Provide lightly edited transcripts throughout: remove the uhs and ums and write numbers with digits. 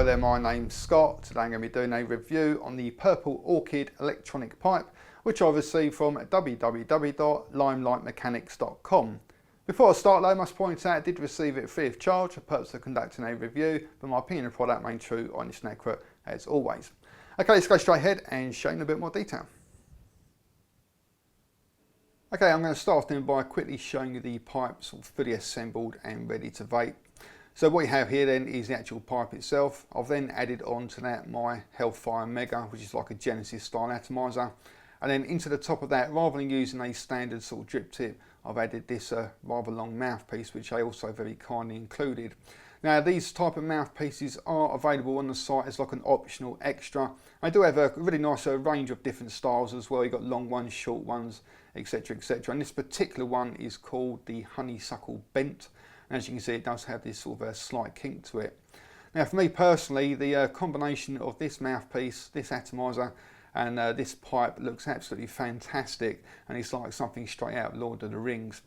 Hello there, my name's Scott. Today I'm going to be doing a review on the purple Orchid electronic pipe, which I received from www.limelightmechanics.com. Before I start though, I must point out I did receive it free of charge for the purpose of conducting a review, but my opinion of the product remains true, honest and accurate as always. Okay, let's go straight ahead and show you in a bit more detail. Okay, I'm going to start then by quickly showing you the pipe sort of fully assembled and ready to vape. So what you have here then is the actual pipe itself. I've then added on to that my Hellfire Mega, which is like a Genesis style atomizer. And then into the top of that, rather than using a standard sort of drip tip, I've added this rather long mouthpiece, which I also very kindly included. Now these type of mouthpieces are available on the site as like an optional extra. I do have a really nice range of different styles as well. You've got long ones, short ones, etc, etc. And this particular one is called the Honeysuckle Bent. And as you can see, it does have this sort of a slight kink to it. Now for me personally, the combination of this mouthpiece, this atomizer, and this pipe looks absolutely fantastic, and it's like something straight out of Lord of the Rings.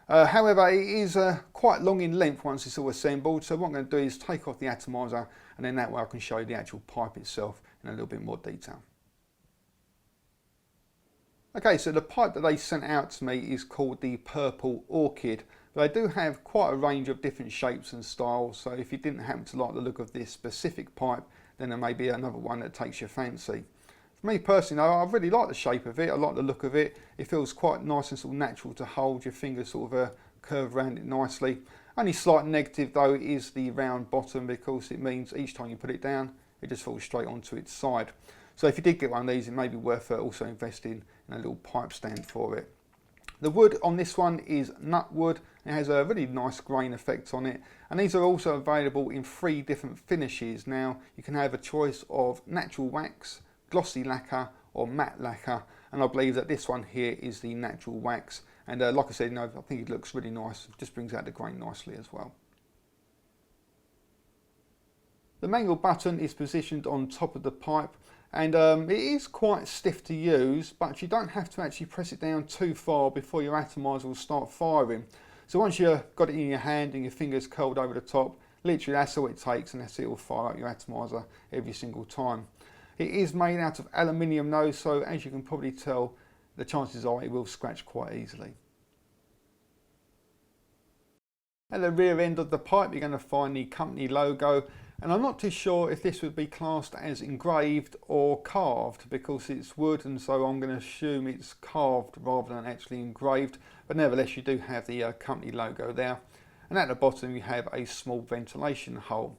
However, it is quite long in length once it's all assembled, so what I'm going to do is take off the atomizer, and then that way I can show you the actual pipe itself in a little bit more detail. Okay, so the pipe that they sent out to me is called the Purple Orchid. They do have quite a range of different shapes and styles, so if you didn't happen to like the look of this specific pipe, then there may be another one that takes your fancy. For me personally, though, I really like the shape of it, I like the look of it. It feels quite nice and sort of natural to hold, your fingers sort of curve around it nicely. Only slight negative though is the round bottom, because it means each time you put it down, it just falls straight onto its side. So if you did get one of these, it may be worth also investing in a little pipe stand for it. The wood on this one is nut wood. It has a really nice grain effect on it, and these are also available in 3 different finishes. Now you can have a choice of natural wax, glossy lacquer or matte lacquer, and I believe that this one here is the natural wax, and like I said, I think it looks really nice. It just brings out the grain nicely as well. The manual button is positioned on top of the pipe, and it is quite stiff to use, but you don't have to actually press it down too far before your atomizer will start firing. So once you've got it in your hand and your fingers curled over the top, literally that's all it takes, and that's it, will fire up your atomizer every single time. It is made out of aluminium though, so as you can probably tell, the chances are it will scratch quite easily. At the rear end of the pipe, you're going to find the company logo, and I'm not too sure if this would be classed as engraved or carved, because it's wood, and so I'm going to assume it's carved rather than actually engraved, but nevertheless you do have the company logo there. And at the bottom you have a small ventilation hole.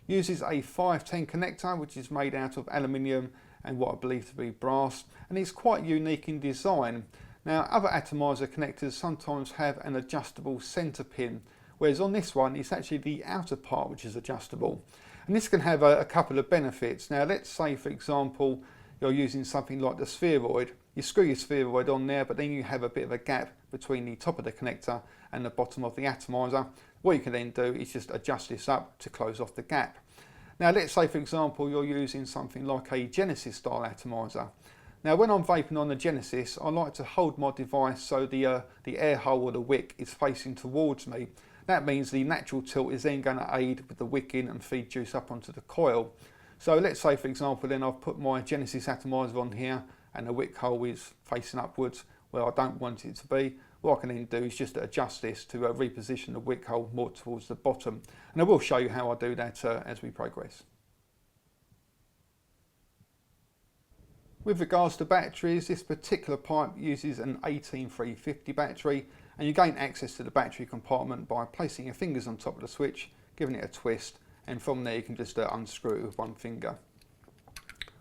Uses a 510 connector, which is made out of aluminium and what I believe to be brass, and it's quite unique in design. Now other atomizer connectors sometimes have an adjustable center pin, whereas on this one it's actually the outer part which is adjustable. And this can have a couple of benefits. Now let's say for example you're using something like the spheroid. You screw your spheroid on there, but then you have a bit of a gap between the top of the connector and the bottom of the atomizer. What you can then do is just adjust this up to close off the gap. Now let's say for example you're using something like a Genesis style atomizer. Now when I'm vaping on the Genesis, I like to hold my device so the air hole or the wick is facing towards me. That means the natural tilt is then going to aid with the wick in and feed juice up onto the coil. So let's say for example then I've put my Genesis atomizer on here and the wick hole is facing upwards where I don't want it to be. What I can then do is just adjust this to reposition the wick hole more towards the bottom. And I will show you how I do that as we progress. With regards to batteries, this particular pipe uses an 18350 battery, and you gain access to the battery compartment by placing your fingers on top of the switch, giving it a twist, and from there you can just unscrew it with one finger.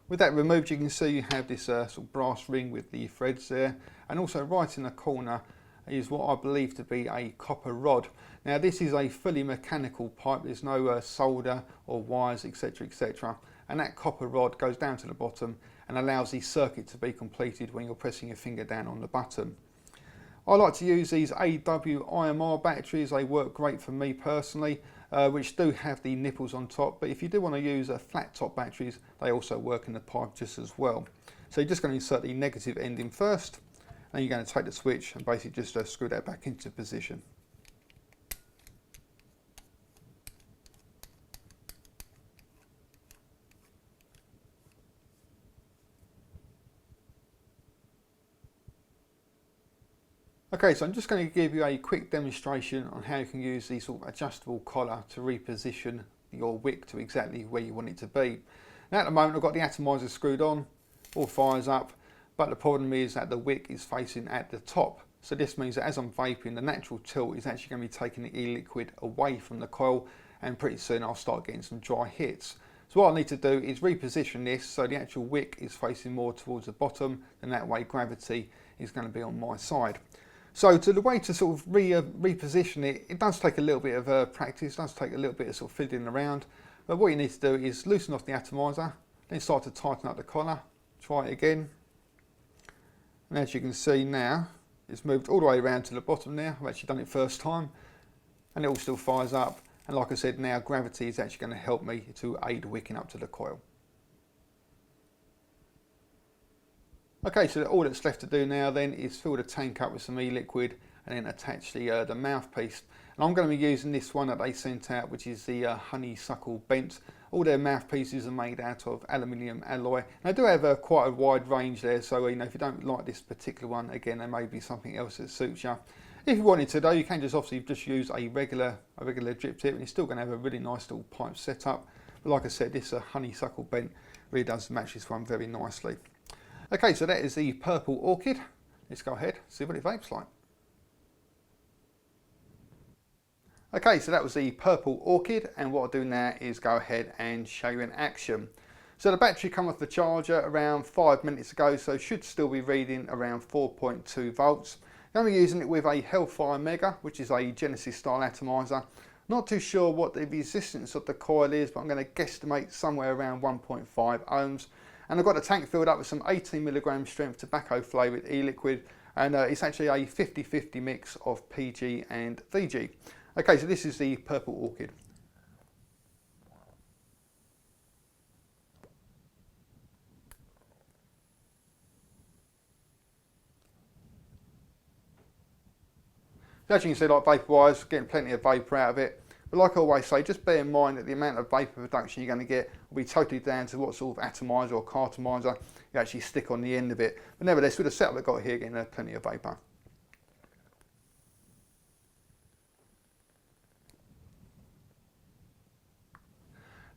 With that removed, you can see you have this sort of brass ring with the threads there, and also right in the corner is what I believe to be a copper rod. Now this is a fully mechanical pipe, there's no solder or wires, etc, etc, and that copper rod goes down to the bottom and allows the circuit to be completed when you're pressing your finger down on the button. I like to use these AW IMR batteries. They work great for me personally, which do have the nipples on top, but if you do want to use flat top batteries, they also work in the pipe just as well. So you're just going to insert the negative end in first, and you're going to take the switch and basically just screw that back into position. Okay, so I'm just going to give you a quick demonstration on how you can use the sort of adjustable collar to reposition your wick to exactly where you want it to be. Now at the moment I've got the atomizer screwed on, all fires up, but the problem is that the wick is facing at the top. So this means that as I'm vaping, the natural tilt is actually going to be taking the e-liquid away from the coil, and pretty soon I'll start getting some dry hits. So what I need to do is reposition this so the actual wick is facing more towards the bottom, and that way gravity is going to be on my side. So the way to sort of reposition it, it does take a little bit of practice, does take a little bit of sort of fiddling around. But what you need to do is loosen off the atomizer, then start to tighten up the collar, try it again. And as you can see now, it's moved all the way around to the bottom now. I've actually done it first time, and it all still fires up. And like I said, now gravity is actually going to help me to aid wicking up to the coil. Okay, so all that's left to do now then is fill the tank up with some e-liquid and then attach the mouthpiece. And I'm going to be using this one that they sent out, which is the honeysuckle bent. All their mouthpieces are made out of aluminium alloy. And they do have quite a wide range there, so you know, if you don't like this particular one, again, there may be something else that suits you. If you wanted to though, you can just obviously just use a regular drip tip, and you're still going to have a really nice little pipe setup. But like I said, this honeysuckle bent really does match this one very nicely. Okay, so that is the purple Orchid. Let's go ahead, see what it vapes like. Okay, so that was the purple Orchid, and what I'll do now is go ahead and show you in action. So the battery came off the charger around 5 minutes ago, so it should still be reading around 4.2 volts. I'm going to be using it with a Hellfire Mega, which is a Genesis style atomizer. Not too sure what the resistance of the coil is, but I'm going to guesstimate somewhere around 1.5 ohms. And I've got the tank filled up with some 18mg strength tobacco flavoured e-liquid, and it's actually a 50-50 mix of PG and VG. Okay, so this is the purple Orchid. As you can see, like vapour wise, getting plenty of vapour out of it. But like I always say, just bear in mind that the amount of vapour production you're going to get will be totally down to what sort of atomizer or cartomizer you actually stick on the end of it. But nevertheless, with the setup I've got here, getting plenty of vapour.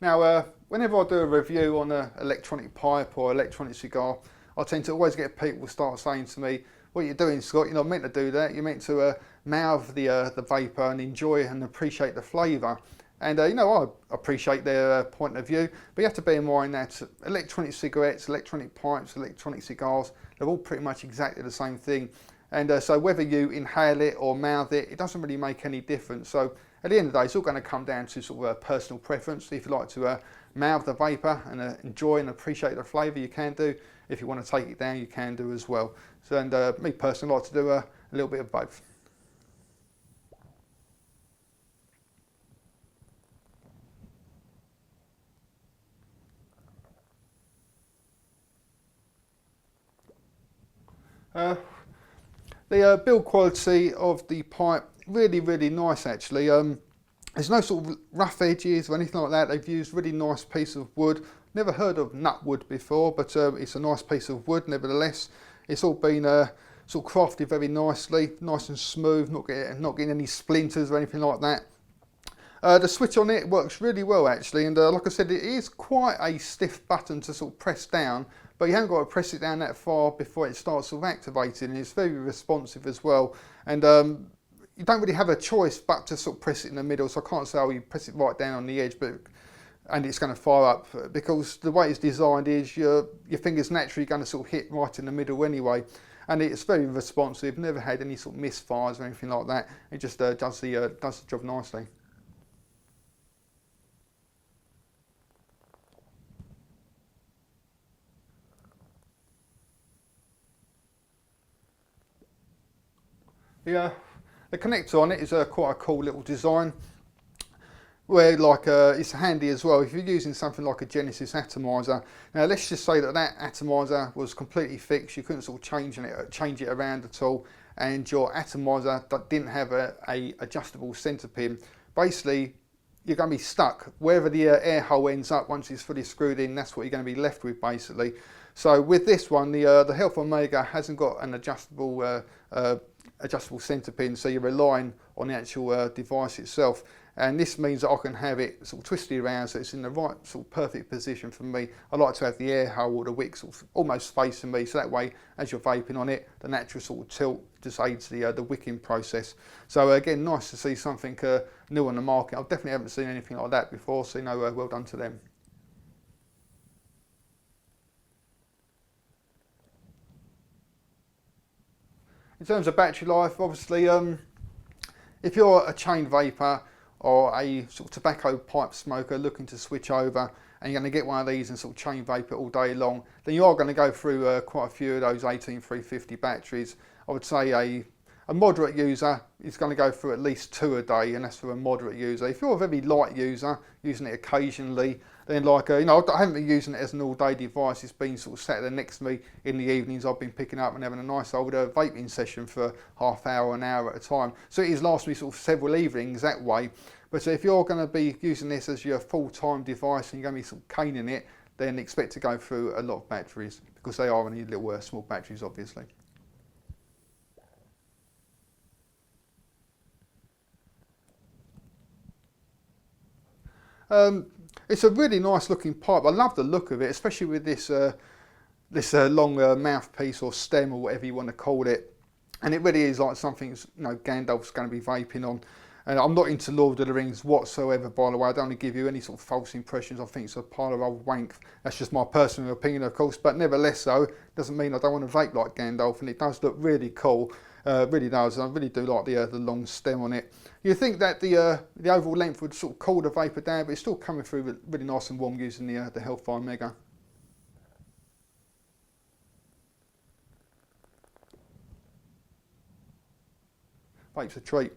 Now, whenever I do a review on an electronic pipe or electronic cigar, I tend to always get people start saying to me, "What you're doing, Scott, you're not meant to do that. You're meant to mouth the vapour and enjoy and appreciate the flavour." And you know, I appreciate their point of view, but you have to bear in mind that electronic cigarettes, electronic pipes, electronic cigars, they're all pretty much exactly the same thing. And so whether you inhale it or mouth it, it doesn't really make any difference. So at the end of the day, it's all going to come down to sort of personal preference. If you like to mouth the vapour and enjoy and appreciate the flavour, you can do. If you want to take it down, you can do as well. So, and me personally, I like to do a little bit of both. The build quality of the pipe, really nice actually. There's no sort of rough edges or anything like that. They've used really nice piece of wood. Never heard of nut wood before, but it's a nice piece of wood nevertheless. It's all been sort of crafted very nicely, nice and smooth, not getting any splinters or anything like that. The switch on it works really well actually, and like I said, it is quite a stiff button to sort of press down, but you haven't got to press it down that far before it starts sort of activating, and it's very responsive as well. And you don't really have a choice but to sort of press it in the middle, so I can't say, oh, you press it right down on the edge, and it's going to fire up, because the way it's designed is your finger's naturally going to sort of hit right in the middle anyway. And it's very responsive, never had any sort of misfires or anything like that. It just does the job nicely. The connector on it is quite a cool little design, where like it's handy as well if you're using something like a Genesis atomizer. Now let's just say that atomizer was completely fixed, you couldn't sort of change it around at all, and your atomizer that didn't have a adjustable center pin. Basically, you're going to be stuck wherever the air hole ends up. Once it's fully screwed in, that's what you're going to be left with basically. So with this one, the Hellfire Mega hasn't got an adjustable adjustable centre pin, so you're relying on the actual device itself. And this means that I can have it sort of twisted around so it's in the right sort of perfect position for me. I like to have the air hole or the wick sort of almost facing me, so that way as you're vaping on it, the natural sort of tilt just aids the wicking process. So again, nice to see something new on the market. I definitely haven't seen anything like that before, so well done to them. In terms of battery life, obviously, if you're a chain vapor or a sort of tobacco pipe smoker looking to switch over and you're going to get one of these and sort of chain vapor all day long, then you are going to go through quite a few of those 18350 batteries. I would say a moderate user is going to go through at least 2 a day, and that's for a moderate user. If you're a very light user, using it occasionally, then I haven't been using it as an all-day device. It's been sort of sat there next to me in the evenings. I've been picking up and having a nice old vaping session for half hour, an hour at a time. So it has lasted me sort of several evenings that way. But if you're going to be using this as your full-time device and you're going to be sort of caning it, then expect to go through a lot of batteries, because they are only little small batteries, obviously. It's a really nice looking pipe. I love the look of it, especially with this long mouthpiece or stem or whatever you want to call it. And it really is like something Gandalf's going to be vaping on. And I'm not into Lord of the Rings whatsoever, by the way. I don't want to give you any sort of false impressions. I think it's a pile of old wank. That's just my personal opinion, of course. But nevertheless, though, doesn't mean I don't want to vape like Gandalf. And it does look really cool. Really does. I really do like the long stem on it. You think that the overall length would sort of cool the vapor down, but it's still coming through really nice and warm using the Hellfire Mega. Vape's a treat.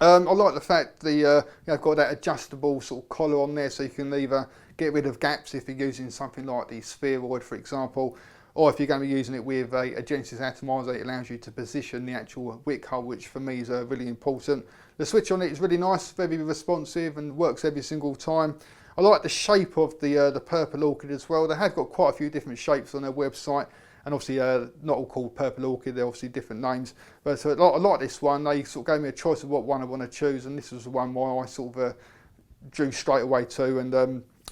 I like the fact you've got that adjustable sort of collar on there, so you can either get rid of gaps if you're using something like the spheroid, for example, or if you're going to be using it with a Genesis atomizer, it allows you to position the actual wick hole, which for me is really important. The switch on it is really nice, very responsive, and works every single time. I like the shape of the Purple Orchid as well. They have got quite a few different shapes on their website, and obviously not all called Purple Orchid, they're obviously different names. But so I like this one. They sort of gave me a choice of what one I want to choose, and this was the one why I sort of drew straight away to, and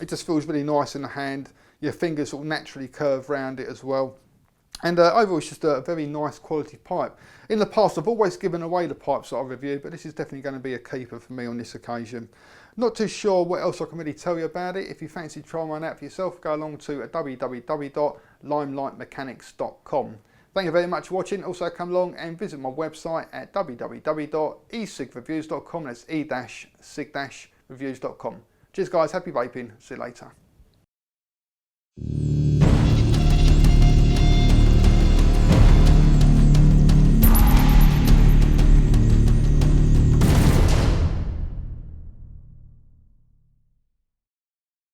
it just feels really nice in the hand. Your fingers sort of naturally curve around it as well. And overall, it's just a very nice quality pipe. In the past, I've always given away the pipes that I review, but this is definitely going to be a keeper for me on this occasion. Not too sure what else I can really tell you about it. If you fancy trying one out for yourself, go along to www.limelightmechanics.com. Thank you very much for watching. Also, come along and visit my website at www.e-cig-reviews.com. That's e-cig-reviews.com. Cheers, guys. Happy vaping. See you later.